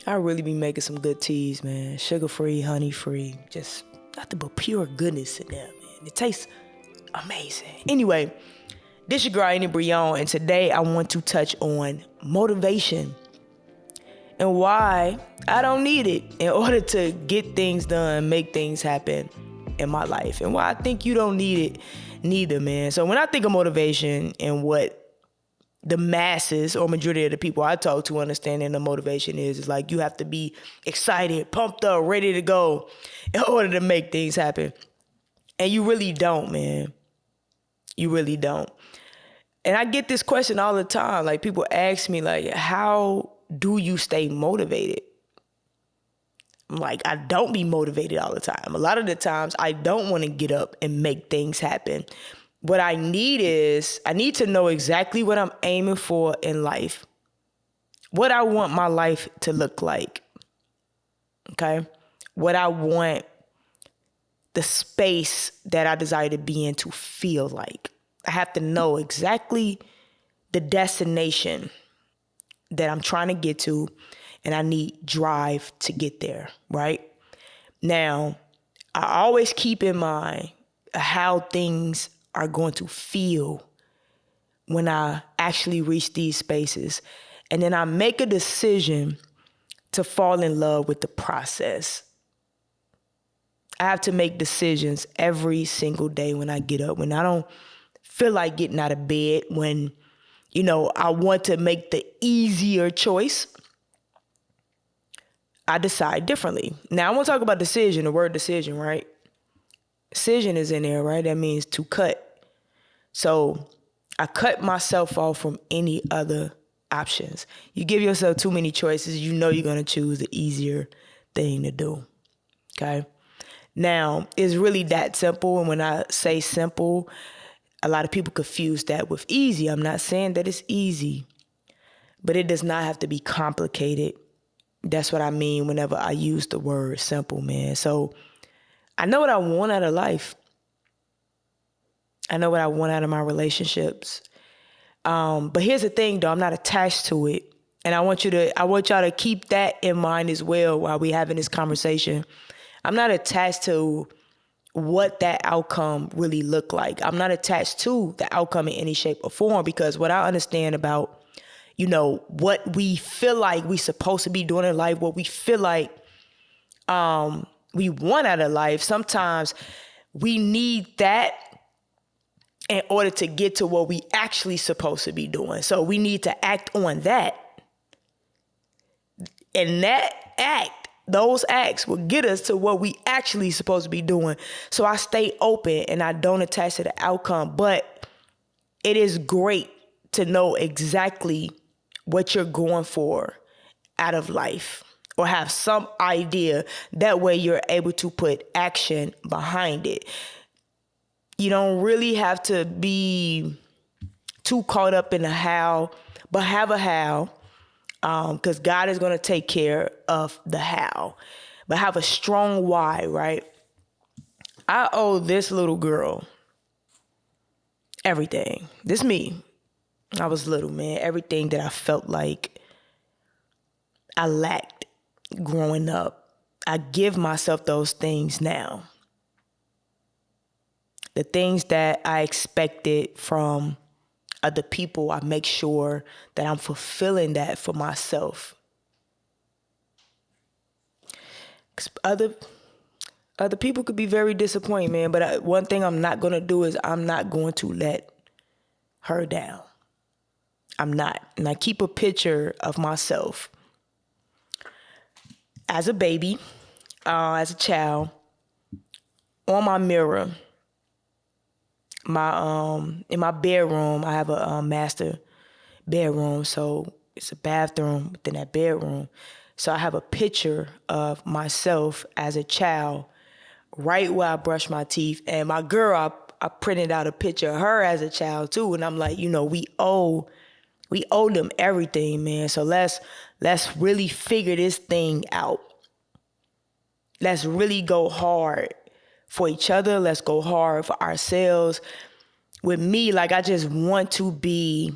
I really be making some good teas, man. Sugar-free, honey-free, just nothing but pure goodness in there, man. It tastes amazing. Anyway, this your girl, Annie Brion, and today I want to touch on motivation and why I don't need it in order to get things done, make things happen in my life, and why I think you don't need it neither, man. So when I think of motivation and what the masses or majority of the people I talk to understanding the motivation is like you have to be excited, pumped up, ready to go in order to make things happen. And you really don't, man. You really don't. And I get this question all the time. Like people ask me like, how do you stay motivated? I'm like, I don't be motivated all the time. A lot of the times I don't want to get up and make things happen. What I need is, I need to know exactly what I'm aiming for in life, what I want my life to look like, okay? What I want the space that I desire to be in to feel like. I have to know exactly the destination that I'm trying to get to, and I need drive to get there, right? Now, I always keep in mind how things are going to feel when I actually reach these spaces. And then I make a decision to fall in love with the process. I have to make decisions every single day when I get up, when I don't feel like getting out of bed, when, I want to make the easier choice. I decide differently. Now I want to talk about decision, the word decision, right? Decision is in there, right? That means to cut. So I cut myself off from any other options. You give yourself too many choices, you know you're going to choose the easier thing to do, okay? Now, it's really that simple. And when I say simple, a lot of people confuse that with easy. I'm not saying that it's easy, but it does not have to be complicated. That's what I mean whenever I use the word simple, man. So I know what I want out of life. I know what I want out of my relationships. But here's the thing, though. I'm not attached to it. And I want y'all to keep that in mind as well while we having this conversation. I'm not attached to what that outcome really looked like. I'm not attached to the outcome in any shape or form, because what I understand about, what we feel like we supposed to be doing in life, what we feel like we want out of life, sometimes we need that in order to get to what we actually supposed to be doing. So we need to act on that. And those acts will get us to what we actually supposed to be doing. So I stay open and I don't attach to the outcome. But it is great to know exactly what you're going for out of life, or have some idea. That way you're able to put action behind it. You don't really have to be too caught up in the how, but have a how, because God is going to take care of the how. But have a strong why, right? I owe this little girl everything. This me. I was little, man. Everything that I felt like I lacked growing up, I give myself those things now. The things that I expected from other people, I make sure that I'm fulfilling that for myself. 'Cause other people could be very disappointing, man. But one thing I'm not going to do is I'm not going to let her down. I'm not. And I keep a picture of myself as a baby, as a child, on my mirror. In my bedroom, I have a master bedroom, so it's a bathroom within that bedroom. So I have a picture of myself as a child right where I brush my teeth. And my girl, I printed out a picture of her as a child too. And I'm like, we owe them everything, man. So let's really figure this thing out. Let's really go hard for each other. Let's go hard for ourselves. With me, like, I just want to be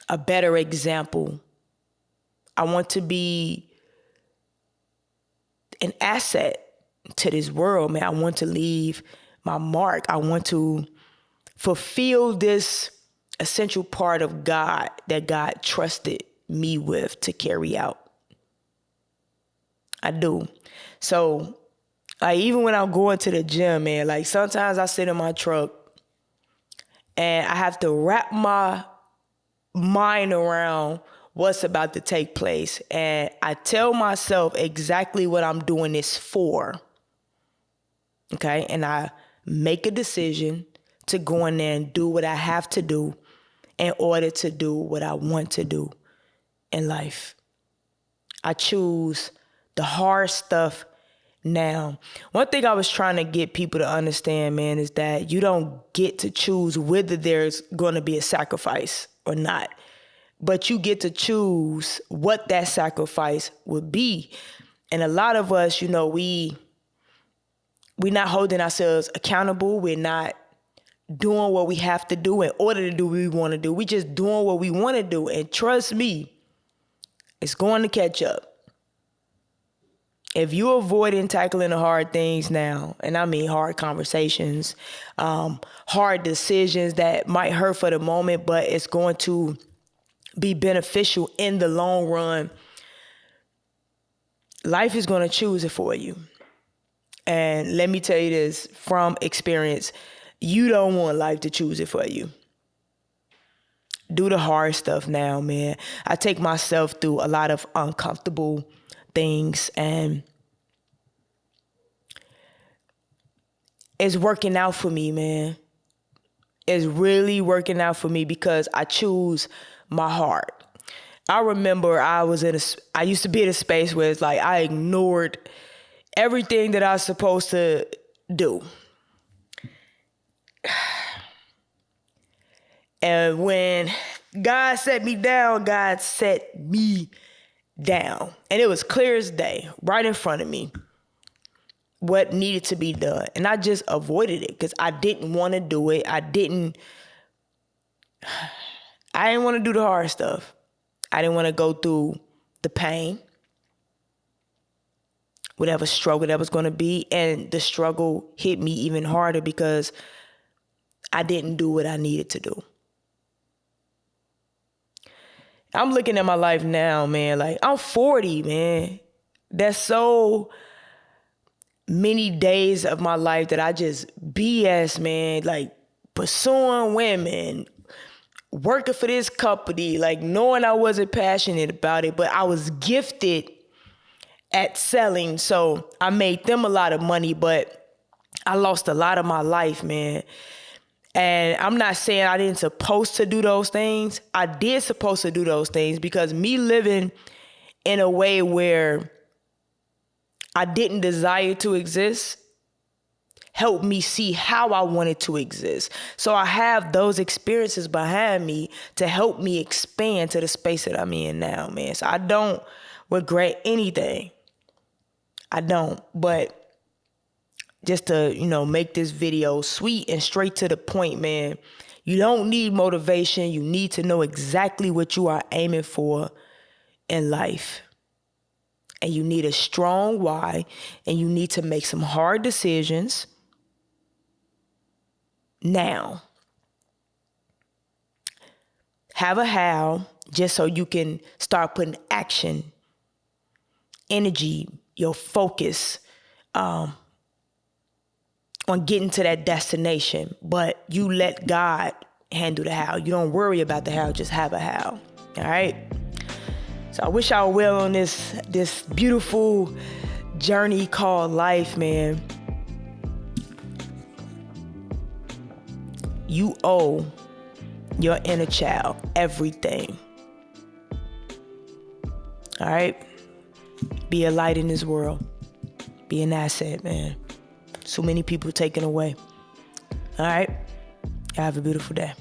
a better example. I want to be an asset to this world, man. I want to leave my mark. I want to fulfill this essential part of God that God trusted me with to carry out. I do. So, like, even when I'm going to the gym, man, like, sometimes I sit in my truck and I have to wrap my mind around what's about to take place. And I tell myself exactly what I'm doing this for. Okay? And I make a decision to go in there and do what I have to do in order to do what I want to do in life. I choose the hard stuff now. One thing I was trying to get people to understand, man, is that you don't get to choose whether there's going to be a sacrifice or not. But you get to choose what that sacrifice would be. And a lot of us, you know, we're not holding ourselves accountable. We're not doing what we have to do in order to do what we want to do. We're just doing what we want to do. And trust me, it's going to catch up. If you're avoiding tackling the hard things now, and I mean hard conversations, hard decisions that might hurt for the moment, but it's going to be beneficial in the long run, life is going to choose it for you. And let me tell you this from experience, you don't want life to choose it for you. Do the hard stuff now, man. I take myself through a lot of uncomfortable things, and it's working out for me, man. It's really working out for me because I choose my heart. I remember I used to be in a space where it's like I ignored everything that I was supposed to do. And when God set me down, God set me down. And it was clear as day, right in front of me, what needed to be done. And I just avoided it because I didn't want to do it. I didn't want to do the hard stuff. I didn't want to go through the pain, whatever struggle that was going to be. And the struggle hit me even harder because I didn't do what I needed to do. I'm looking at my life now, man. Like, I'm 40, man. That's so many days of my life that I just BS, man. Like, pursuing women, working for this company, like knowing I wasn't passionate about it, but I was gifted at selling. So I made them a lot of money, but I lost a lot of my life, man. And I'm not saying I didn't supposed to do those things. I did supposed to do those things because me living in a way where I didn't desire to exist helped me see how I wanted to exist. So I have those experiences behind me to help me expand to the space that I'm in now, man. So I don't regret anything. I don't. But just to, make this video sweet and straight to the point, man, you don't need motivation. You need to know exactly what you are aiming for in life. And you need a strong why, and you need to make some hard decisions now. Have a how, just so you can start putting action, energy, your focus on getting to that destination. But you let God handle the how. You don't worry about the how, just have a how. All right? So I wish I were well on this beautiful journey called life, man. You owe your inner child everything. All right? Be a light in this world. Be an asset, man. So many people taken away. All right? Have a beautiful day.